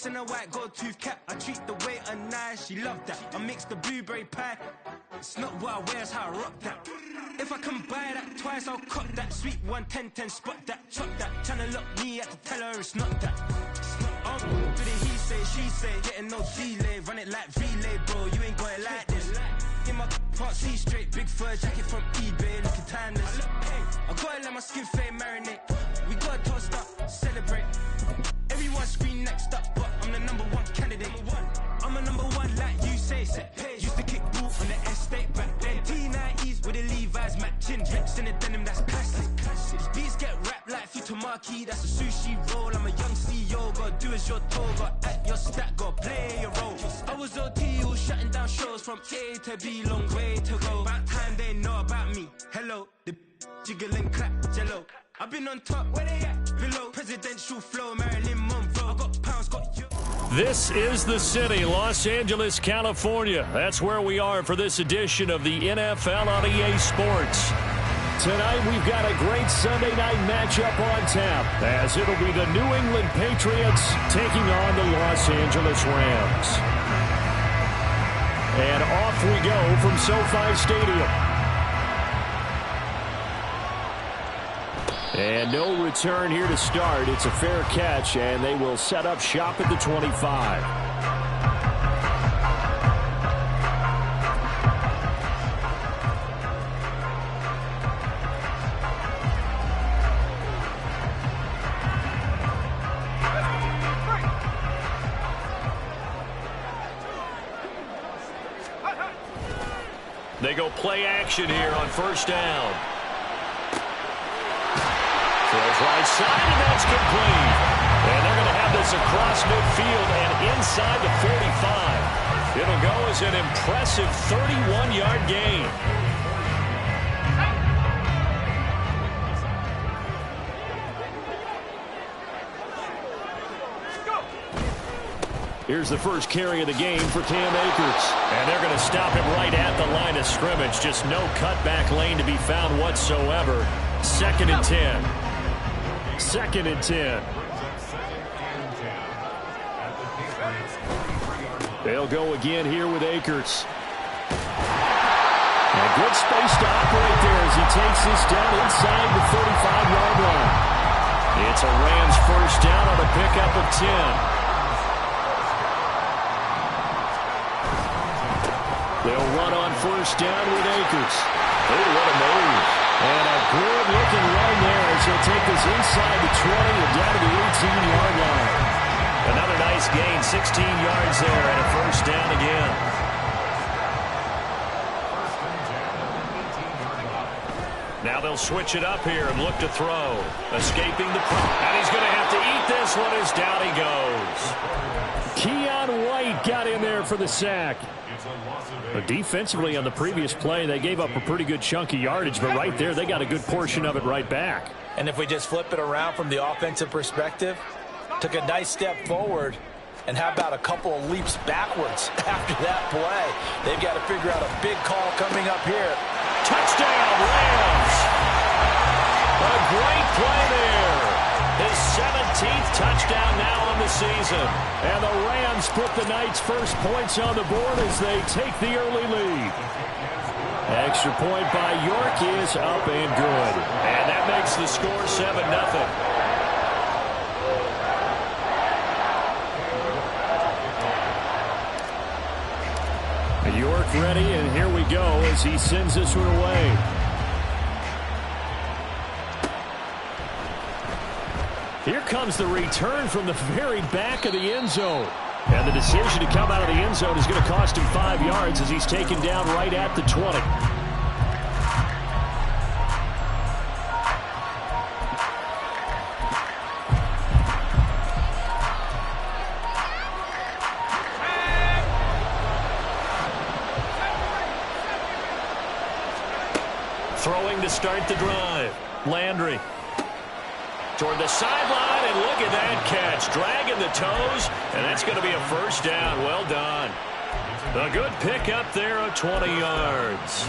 Dress in a white gold tooth cap. I treat the waiter nice, she love that. I mix the blueberry pie. It's not what I wear, it's how I rock that. If I can buy that twice, I'll cut that. Sweet 110, spot that, chop that. Tryna lock me, I have to tell her it's not that. Do the he say, she say, getting no delay. Run it like relay, bro, you ain't got it like this. In my part C straight, big fur jacket from eBay, looking timeless. I gotta let my skin fade marinate. We gotta toast up, celebrate. Everyone scream next up, but I'm the #1 candidate. I'm a #1 like you say. Used to kick ball on the estate back then. T90s with the Levi's matching. Rips in the denim, that's classic. These beats get wrapped like Futamaki, that's a sushi roll. I'm a young CEO, gotta do as you're told. Gotta act your stat, gotta play your role. I was OT, all shutting down shows from A to B, long way to go. About time they know about me. Hello, the jiggle and clap, jello. I've been on top, where they at? Below, presidential flow, Marilyn Monroe. I got pounds, got you. This is the city, Los Angeles, California. That's where we are for this edition of the NFL on EA Sports. Tonight we've got a great Sunday night matchup on tap, as it'll be the New England Patriots taking on the Los Angeles Rams. And off we go from SoFi Stadium. And no return here to start. It's a fair catch, and they will set up shop at the 25. They go play action here on first down. Throws right side, and that's complete. And they're going to have this across midfield and inside the 45. It'll go as an impressive 31-yard gain. Here's the first carry of the game for Cam Akers. And they're going to stop him right at the line of scrimmage. Just no cutback lane to be found whatsoever. 2nd and 10. 2nd and 10. They'll go again here with Akers. And good space to operate there as he takes this down inside the 35-yard line. It's a Rams first down on a pickup of 10. They'll run on first down with Akers. Oh, what a move. And a good-looking run there as he'll take this inside the 20 and down to the 18-yard line. Another nice gain, 16 yards there, and a first down again. Now they'll switch it up here and look to throw. Escaping the punt. And he's going to have to eat this one as down he goes. Keon White got in there for the sack. But defensively on the previous play, they gave up a pretty good chunk of yardage, but right there, they got a good portion of it right back. And if we just flip it around from the offensive perspective, took a nice step forward, and how about a couple of leaps backwards after that play? They've got to figure out a big call coming up here. Touchdown, Rams! A great play there. His 17th touchdown now on the season. And the Rams put the night's first points on the board as they take the early lead. Extra point by York is up and good. And that makes the score 7-0. York ready, and here we go as he sends this one away. Here comes the return from the very back of the end zone. And the decision to come out of the end zone is going to cost him 5 yards as he's taken down right at the 20. Throwing to start the drive. Landry. Toward the sideline, and look at that catch. Dragging the toes, and that's going to be a first down. Well done. A good pick up there of 20 yards.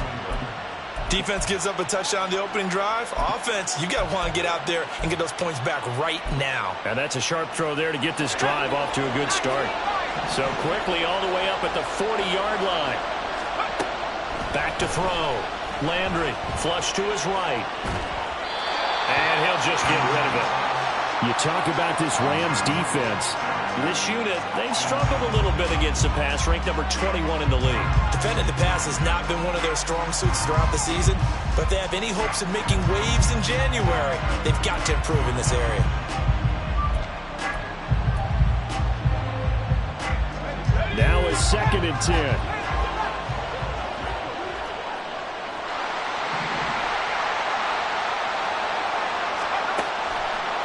Defense gives up a touchdown on the opening drive. Offense, you got to want to get out there and get those points back right now. And that's a sharp throw there to get this drive off to a good start. So quickly all the way up at the 40-yard line. Back to throw. Landry, flush to his right. And he'll just get rid of it. You talk about this Rams defense. This unit, they've struggled a little bit against the pass, ranked number 21 in the league. Defending the pass has not been one of their strong suits throughout the season, but if they have any hopes of making waves in January, they've got to improve in this area. Now a 2nd and 10.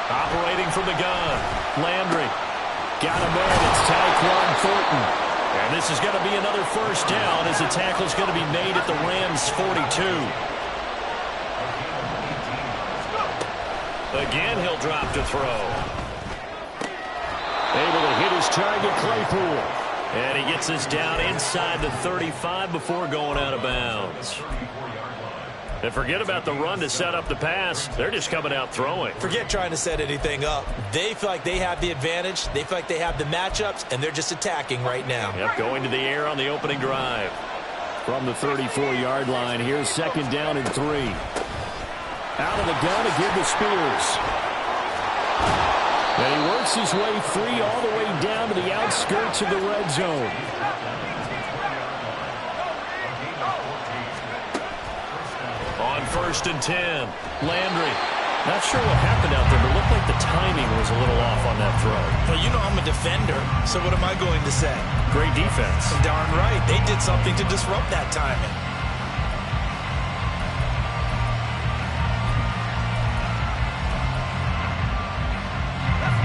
Operating from the gun, Landry. Got him there, it's Tyquan Thornton. And this is going to be another first down as the tackle is going to be made at the Rams' 42. Again, he'll drop to throw. Able to hit his target, Claypool. And he gets us down inside the 35 before going out of bounds. And forget about the run to set up the pass. They're just coming out throwing. Forget trying to set anything up. They feel like they have the advantage. They feel like they have the matchups, and they're just attacking right now. Yep, going to the air on the opening drive. From the 34-yard line, here's 2nd down and 3. Out of the gun to give to Spears. And he works his way free all the way down to the outskirts of the red zone. On 1st and 10, Landry. Not sure what happened out there, but it looked like the timing was a little off on that throw. Well, you know I'm a defender, so what am I going to say? Great defense. Darn right. They did something to disrupt that timing.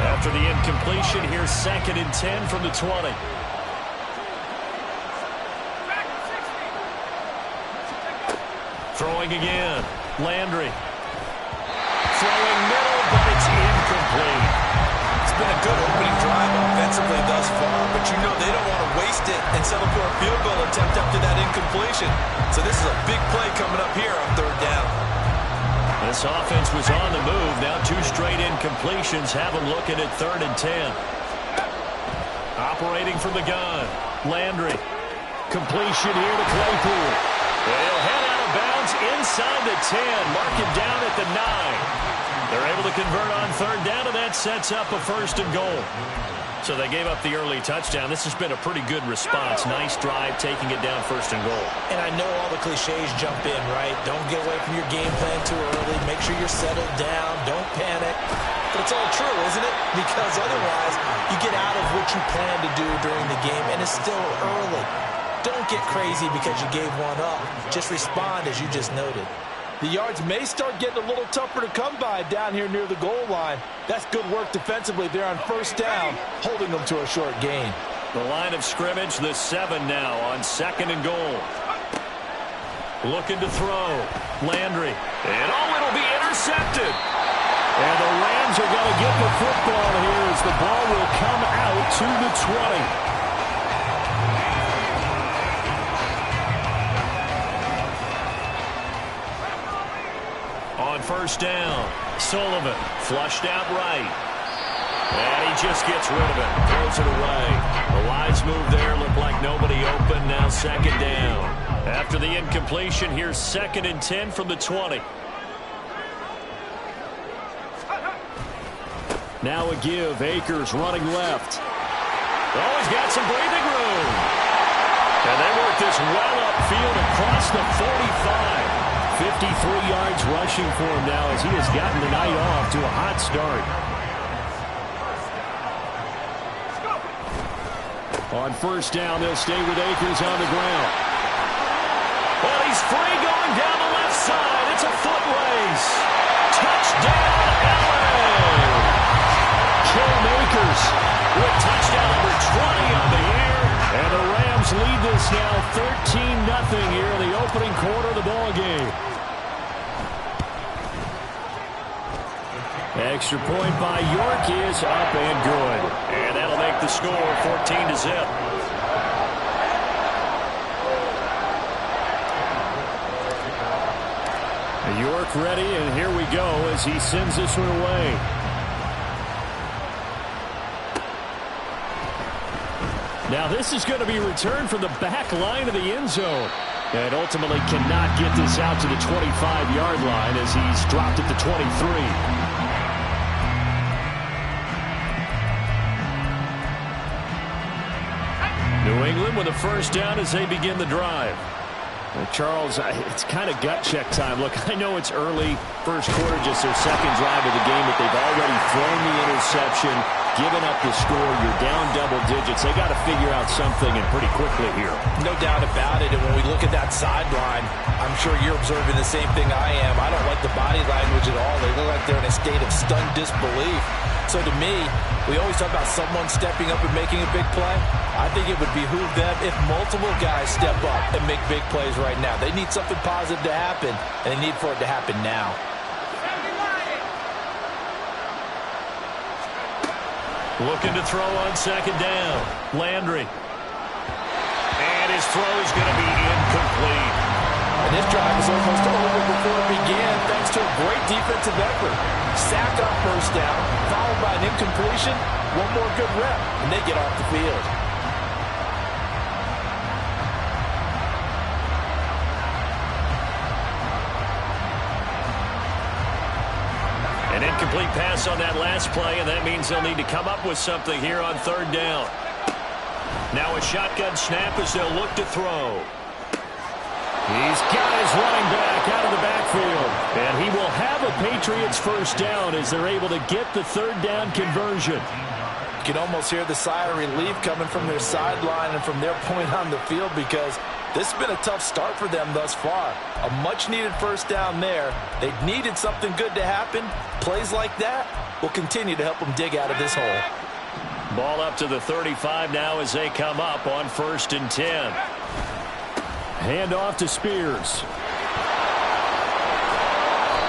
After the incompletion, here's 2nd and 10 from the 20. Throwing again. Landry. Throwing middle, but it's incomplete. It's been a good opening drive offensively thus far, but you know they don't want to waste it and settle for a field goal attempt after that incompletion. So this is a big play coming up here on 3rd down. This offense was on the move. Now 2 straight incompletions have them looking at 3rd and 10. Operating from the gun. Landry. Completion here to Claypool. They'll head out of bounds inside the 10. Mark him down at the 9. They're able to convert on 3rd down, and that sets up a 1st and goal. So they gave up the early touchdown. This has been a pretty good response. Nice drive, taking it down 1st and goal. And I know all the cliches jump in, right? Don't get away from your game plan too early. Make sure you're settled down. Don't panic. But it's all true, isn't it? Because otherwise, you get out of what you plan to do during the game, and it's still early. Don't get crazy because you gave one up. Just respond as you just noted. The yards may start getting a little tougher to come by down here near the goal line. That's good work defensively there on 1st down, holding them to a short gain. The line of scrimmage, the 7 now on 2nd and goal. Looking to throw. Landry. And it'll be intercepted. And the Rams are going to get the football here as the ball will come out to the 20. On 1st down, Sullivan flushed out right. And he just gets rid of it, throws it away. A wise move there, looked like nobody open, now 2nd down. After the incompletion, here's 2nd and 10 from the 20. Now a give, Akers running left. Oh, he's got some breathing room. And they work this well upfield across the 45. 53 yards rushing for him now as he has gotten the night off to a hot start. On 1st down, they'll stay with Akers on the ground. Well, he's free going down the left side. It's a foot race. Touchdown, Allen! Cam Akers with touchdown number 20 on the year. And the Rams lead this now 13-0 here in the opening quarter of the ball game. Extra point by York is up and good. And that'll make the score 14-0. York ready, and here we go as he sends this one away. Now this is going to be returned from the back line of the end zone. And ultimately cannot get this out to the 25-yard line as he's dropped at the 23. New England with a first down as they begin the drive. Charles, it's kind of gut check time. Look, I know it's early, first quarter, just their second drive of the game, but they've already thrown the interception, given up the score. You're down double digits. They got to figure out something, and pretty quickly here. No doubt about it. And when we look at that sideline, I'm sure you're observing the same thing I am. I don't like the body language at all. They look like they're in a state of stunned disbelief. So to me, we always talk about someone stepping up and making a big play. I think it would behoove them if multiple guys step up and make big plays right now. They need something positive to happen, and they need for it to happen now. Looking to throw on second down. Landry. And his throw is going to be incomplete. And this drive is almost over before it began thanks to a great defensive effort. Sack on first down, followed by an incompletion. One more good rep, and they get off the field. An incomplete pass on that last play, and that means they'll need to come up with something here on third down. Now a shotgun snap as they'll look to throw. He's got his running back out of the backfield. And he will have a Patriots first down as they're able to get the third down conversion. You can almost hear the sigh of relief coming from their sideline and from their point on the field because this has been a tough start for them thus far. A much-needed first down there. They needed something good to happen. Plays like that will continue to help them dig out of this hole. Ball up to the 35 now as they come up on 1st and 10. Hand off to Spears.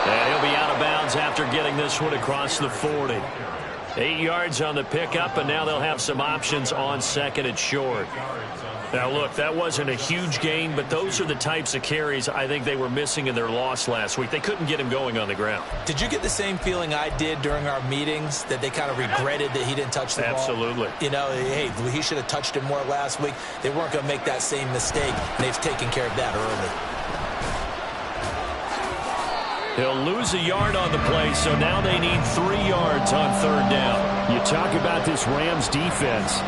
And he'll be out of bounds after getting this one across the 40. 8 yards on the pickup, and now they'll have some options on second and short. Now, look, that wasn't a huge gain, but those are the types of carries I think they were missing in their loss last week. They couldn't get him going on the ground. Did you get the same feeling I did during our meetings, that they kind of regretted that he didn't touch the ball? Absolutely. You know, hey, he should have touched it more last week. They weren't going to make that same mistake, and they've taken care of that early. He'll lose a yard on the play, so now they need 3 yards on third down. You talk about this Rams defense.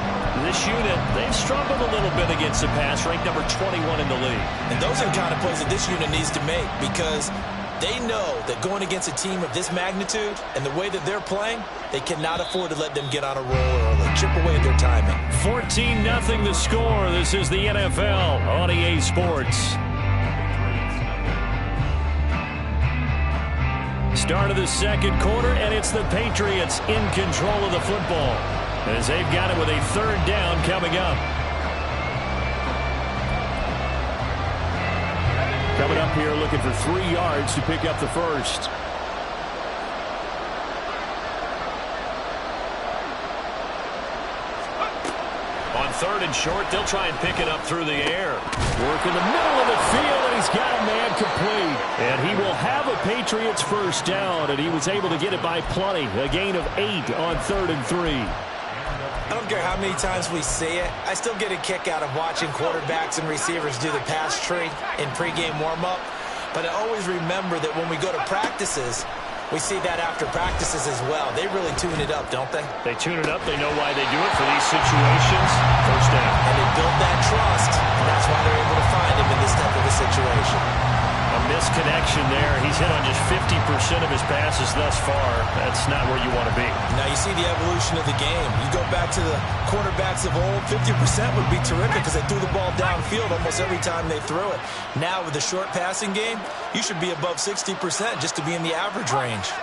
This unit, they've struggled a little bit against the pass, ranked number 21 in the league. And those are the kind of plays that this unit needs to make because they know that going against a team of this magnitude and the way that they're playing, they cannot afford to let them get on a roll early. Chip away at their timing. 14-0 the score. This is the NFL on EA Sports. Start of the second quarter, and it's the Patriots in control of the football as they've got it with a third down coming up. Coming up here looking for 3 yards to pick up the first. On third and short, they'll try and pick it up through the air. Work in the middle of the field, and he's got a man complete. And he will have a Patriots first down, and he was able to get it by plenty. A gain of 8 on 3rd and 3. I don't care how many times we say it. I still get a kick out of watching quarterbacks and receivers do the pass tree in pregame warm-up. But I always remember that when we go to practices, we see that after practices as well. They really tune it up, don't they? They tune it up. They know why they do it for these situations. First down. And they build that trust, and that's why they're able to find him in this type of a situation. A misconnection there. He's hit on just 50% of his passes thus far. That's not where you want to be. Now you see the evolution of the game. You go back to the quarterbacks of old, 50% would be terrific because they threw the ball downfield almost every time they threw it. Now with the short passing game, you should be above 60% just to be in the average range.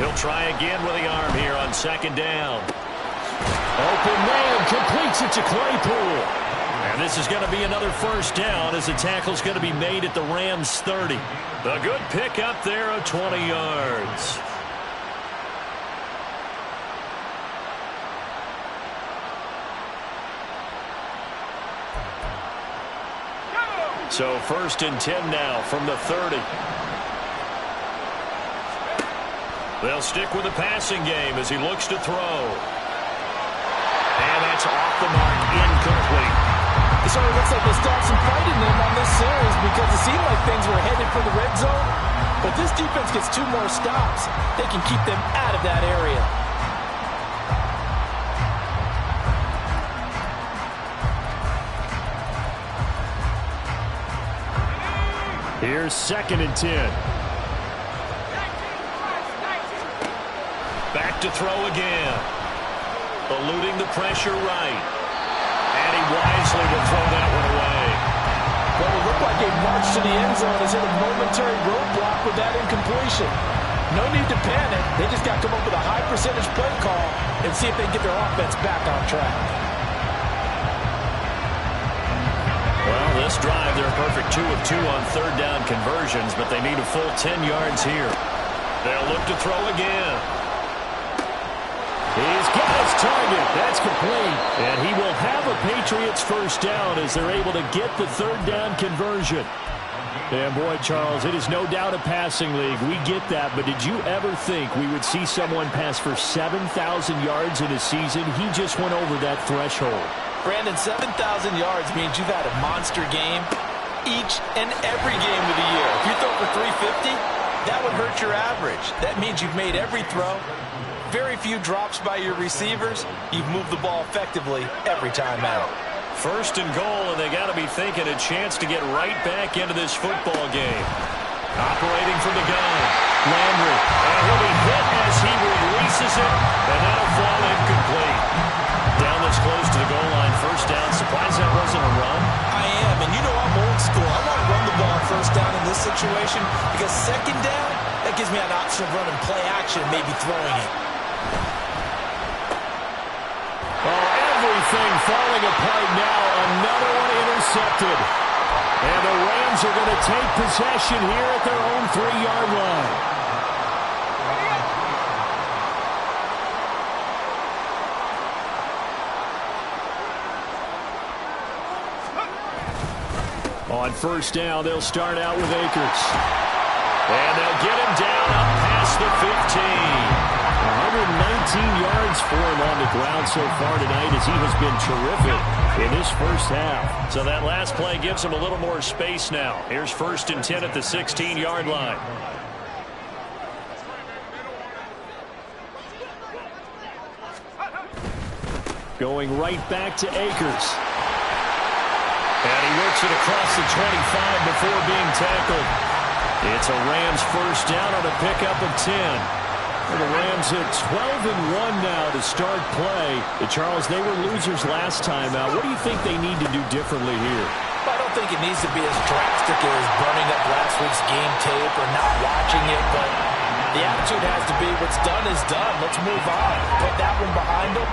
He'll try again with the arm here on second down. Open man, completes it to Claypool. And this is going to be another first down as the tackle's going to be made at the Rams 30. A good pickup there of 20 yards. So 1st and 10 now from the 30. They'll stick with the passing game as he looks to throw. And that's off the mark, incomplete. It certainly looks like they still have some fight in them on this series because it seemed like things were headed for the red zone. But this defense gets 2 more stops. They can keep them out of that area. Here's 2nd and 10. Back to throw again. Eluding the pressure right. And he wisely will throw that one away. Well, it looked like a march to the end zone has hit a momentary roadblock with that incompletion. No need to panic. They just got to come up with a high percentage play call and see if they can get their offense back on track. Well, this drive, they're a perfect 2 of 2 on 3rd down conversions, but they need a full 10 yards here. They'll look to throw again. He's got his target. That's complete. And he will have a Patriots 1st down as they're able to get the 3rd down conversion. And boy, Charles, it is no doubt a passing league. We get that, but did you ever think we would see someone pass for 7,000 yards in a season? He just went over that threshold. Brandon, 7,000 yards means you've had a monster game each and every game of the year. If you throw for 350, that would hurt your average. That means you've made every throw. Very few drops by your receivers. You've moved the ball effectively every time out. 1st and goal, and they got to be thinking a chance to get right back into this football game. Operating from the gun, Landry. And he'll be hit as he releases it, and that'll fall incomplete. Down this close to the goal line, 1st down. Surprised that wasn't a run. I am, and you know I'm old school. I want to run the ball 1st down in this situation because 2nd down, that gives me an option of running play action and maybe throwing it. Everything falling apart now. Another one intercepted. And the Rams are going to take possession here at their own 3-yard line. On 1st down, they'll start out with Akers. And they'll get him down up past the 15. 119 yards for him on the ground so far tonight as he has been terrific in this 1st half. So that last play gives him a little more space now. Here's 1st and 10 at the 16-yard line. Going right back to Akers. And he works it across the 25 before being tackled. It's a Rams 1st down on a pickup of 10. The Rams hit 12-1 now to start play. Charles, they were losers last time out. What do you think they need to do differently here? I don't think it needs to be as drastic as burning up last week's game tape or not watching it, but the attitude has to be what's done is done. Let's move on. Put that one behind them,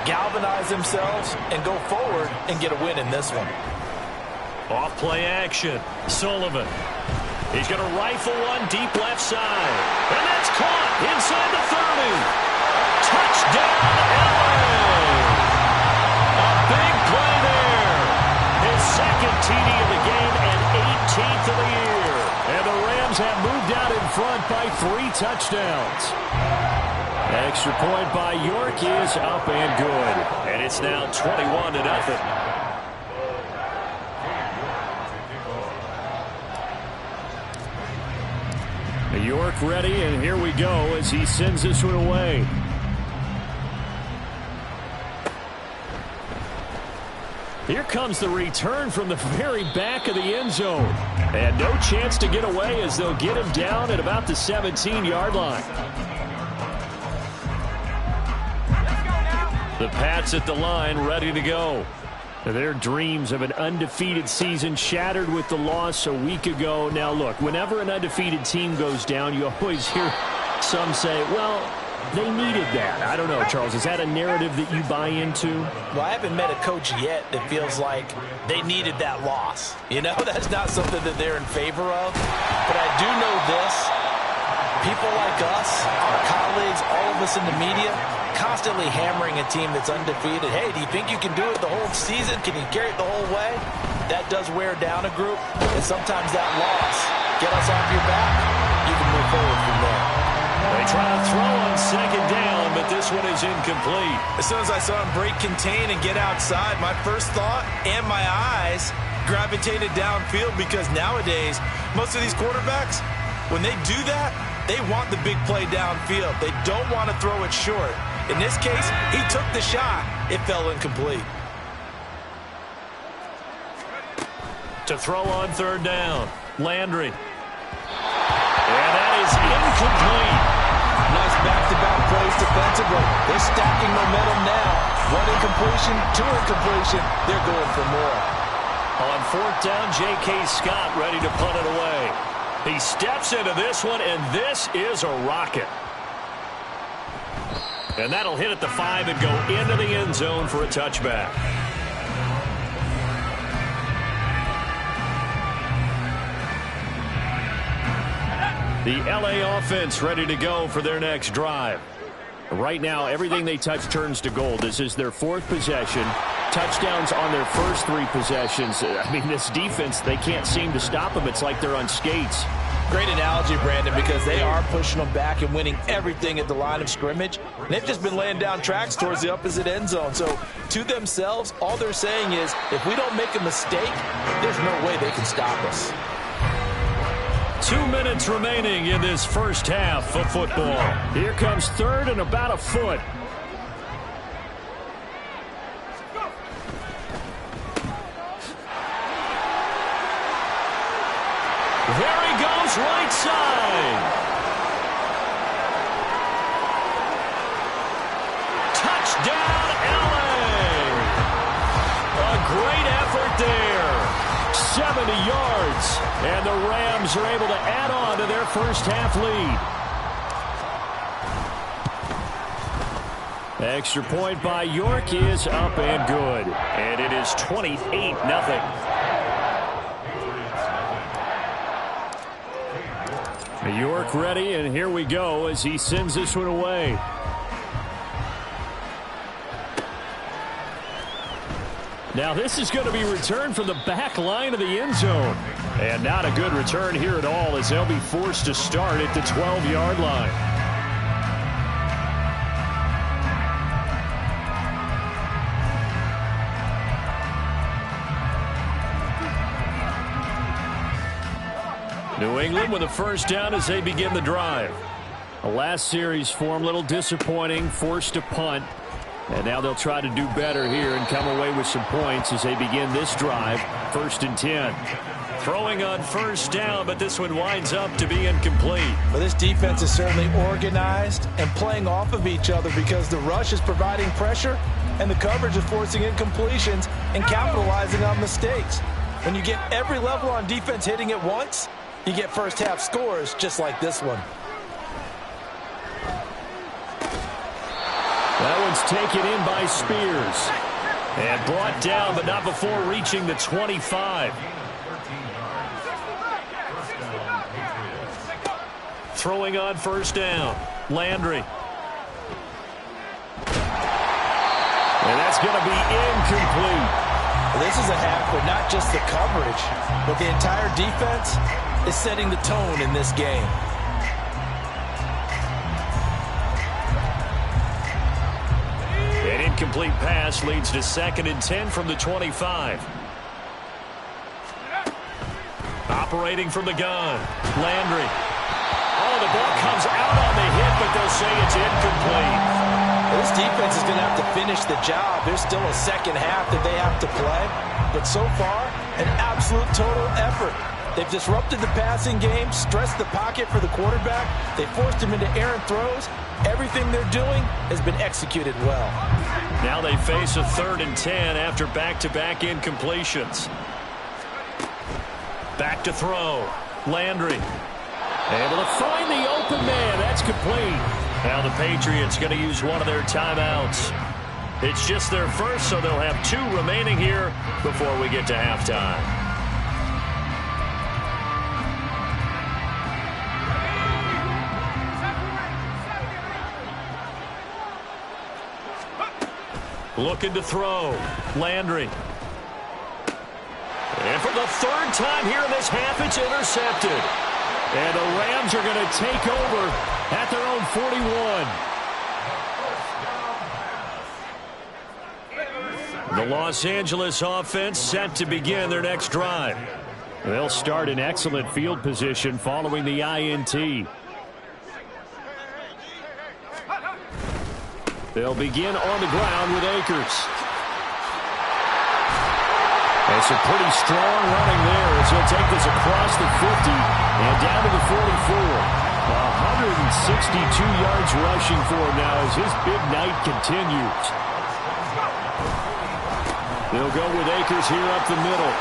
galvanize themselves, and go forward and get a win in this one. Off play action. Sullivan. He's going to rifle one deep left side. And that's caught inside the 30. Touchdown, LA! A big play there. His 2nd TD of the game and 18th of the year. And the Rams have moved out in front by 3 touchdowns. Extra point by York is up and good. And it's now 21-0. York ready, and here we go as he sends this one away. Here comes the return from the very back of the end zone. And no chance to get away as they'll get him down at about the 17-yard line. The Pats at the line, ready to go. Their dreams of an undefeated season shattered with the loss a week ago. Now, look, whenever an undefeated team goes down, you always hear some say, well, they needed that. I don't know, Charles. Is that a narrative that you buy into? Well, I haven't met a coach yet that feels like they needed that loss. You know, that's not something that they're in favor of. But I do know this. People like us, our colleagues, all of us in the media, constantly hammering a team that's undefeated. Hey, do you think you can do it the whole season? Can you carry it the whole way? that does wear down a group, and sometimes that loss get us off your back. You can move forward from there. They try to throw on second down, but this one is incomplete. As soon as I saw him break contain and get outside, my first thought and my eyes gravitated downfield, because nowadays, most of these quarterbacks, when they do that, they want the big play downfield. They don't want to throw it short. In this case, he took the shot. It fell incomplete. To throw on third down, Landry. And that is incomplete. Nice back-to-back plays defensively. They're stacking momentum now. One incompletion, two incompletion. They're going for more. On fourth down, J.K. Scott ready to punt it away. He steps into this one, and this is a rocket. And that'll hit at the 5 and go into the end zone for a touchback. The L.A. offense ready to go for their next drive. Right now, everything they touch turns to gold. This is their fourth possession. Touchdowns on their first 3 possessions. I mean, this defense, they can't seem to stop them. It's like they're on skates. Great analogy, Brandon, because they are pushing them back and winning everything at the line of scrimmage. And they've just been laying down tracks towards the opposite end zone. So, to themselves, all they're saying is, if we don't make a mistake, there's no way they can stop us. 2 minutes remaining in this first half of football. Here comes third and about a foot. There he goes, right side. Touchdown, L.A. A great effort there. 70 yards. And the Rams are able to add on to their first half lead. Extra point by York is up and good. And it is 28-0. York ready, and here we go as he sends this one away. Now this is going to be returned from the back line of the end zone. And not a good return here at all, as they'll be forced to start at the 12-yard line. New England with a first down as they begin the drive. The last series for them, a little disappointing, forced to punt. And now they'll try to do better here and come away with some points as they begin this drive. 1st and 10. Throwing on first down, but this one winds up to be incomplete. Well, this defense is certainly organized and playing off of each other, because the rush is providing pressure and the coverage is forcing incompletions and capitalizing on mistakes. When you get every level on defense hitting at once, you get first half scores just like this one. That one's taken in by Spears. And brought down, but not before reaching the 25. Throwing on first down. Landry. And that's going to be incomplete. This is a half where not just the coverage, but the entire defense is setting the tone in this game. An incomplete pass leads to 2nd and 10 from the 25. Operating from the gun. Landry. Oh, the ball comes out on the hit, but they'll say it's incomplete. This defense is going to have to finish the job. There's still a second half that they have to play. But so far, an absolute total effort. They've disrupted the passing game, stressed the pocket for the quarterback. They forced him into errant throws. Everything they're doing has been executed well. Now they face a 3rd and 10 after back-to-back incompletions. Back to throw. Landry. Able to find the open man. That's complete. Now the Patriots going to use one of their timeouts. It's just their first, so they'll have 2 remaining here before we get to halftime. Looking to throw. Landry. for the third time here in this half, it's intercepted. And the Rams are going to take over at their own 41. The Los Angeles offense set to begin their next drive. They'll start in excellent field position following the INT. They'll begin on the ground with Akers. And some pretty strong running there as he'll take this across the 50 and down to the 44. 162 yards rushing for him now as his big night continues. They'll go with Akers here up the middle.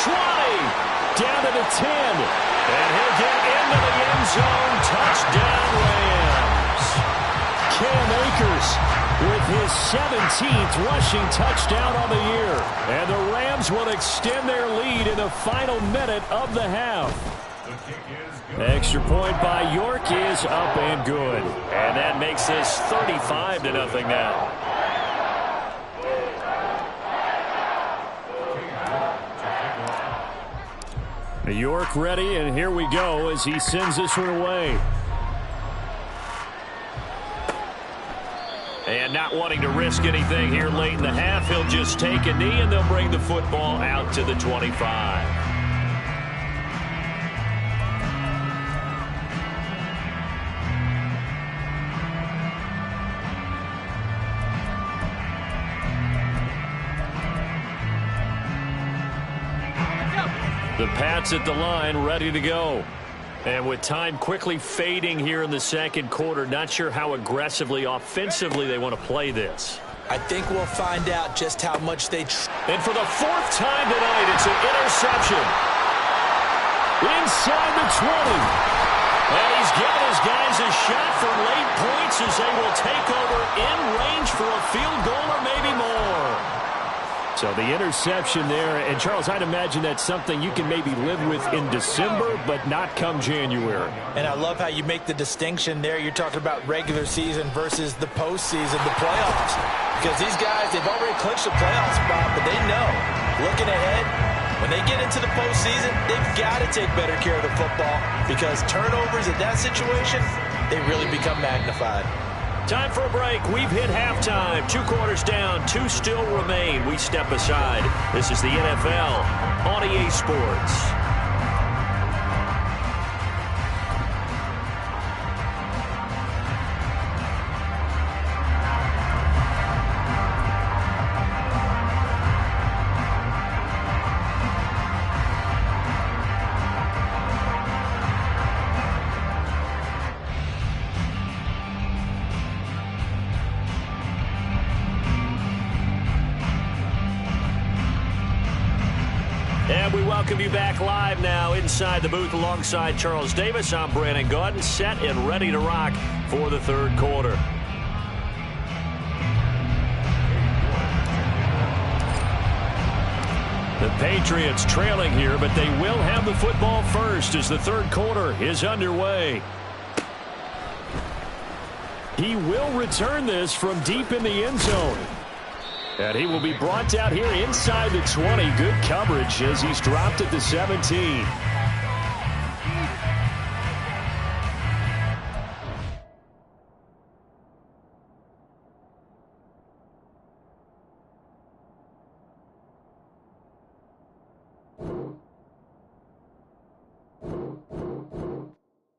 20, down to the 10. And he'll get into the end zone. Touchdown, Rams. Cam Akers with his 17th rushing touchdown on the year. And the Rams will extend their lead in the final minute of the half. Extra point by York is up and good. And that makes this 35-0 now. York ready, and here we go as he sends this one away. And not wanting to risk anything here late in the half, he'll just take a knee, and they'll bring the football out to the 25. The Pats at the line, ready to go. And with time quickly fading here in the second quarter, not sure how aggressively, offensively they want to play this. I think we'll find out just how much they... And for the fourth time tonight, it's an interception. Inside the 20. And he's given his guys a shot for late points as they will take over in range for a field goal or maybe more. So the interception there, and Charles, I'd imagine that's something you can maybe live with in December, but not come January. And I love how you make the distinction there. You're talking about regular season versus the postseason, the playoffs. Because these guys, they've already clinched the playoff spot, but they know, looking ahead, when they get into the postseason, they've got to take better care of the football because turnovers in that situation, they really become magnified. Time for a break. We've hit halftime. 2 quarters down. 2 still remain. We step aside. This is the NFL on EA Sports. And we welcome you back live now inside the booth alongside Charles Davis. I'm Brandon Gaudin, set and ready to rock for the third quarter. The Patriots trailing here, but they will have the football first as the third quarter is underway. He will return this from deep in the end zone. And he will be brought down here inside the 20. Good coverage as he's dropped at the 17.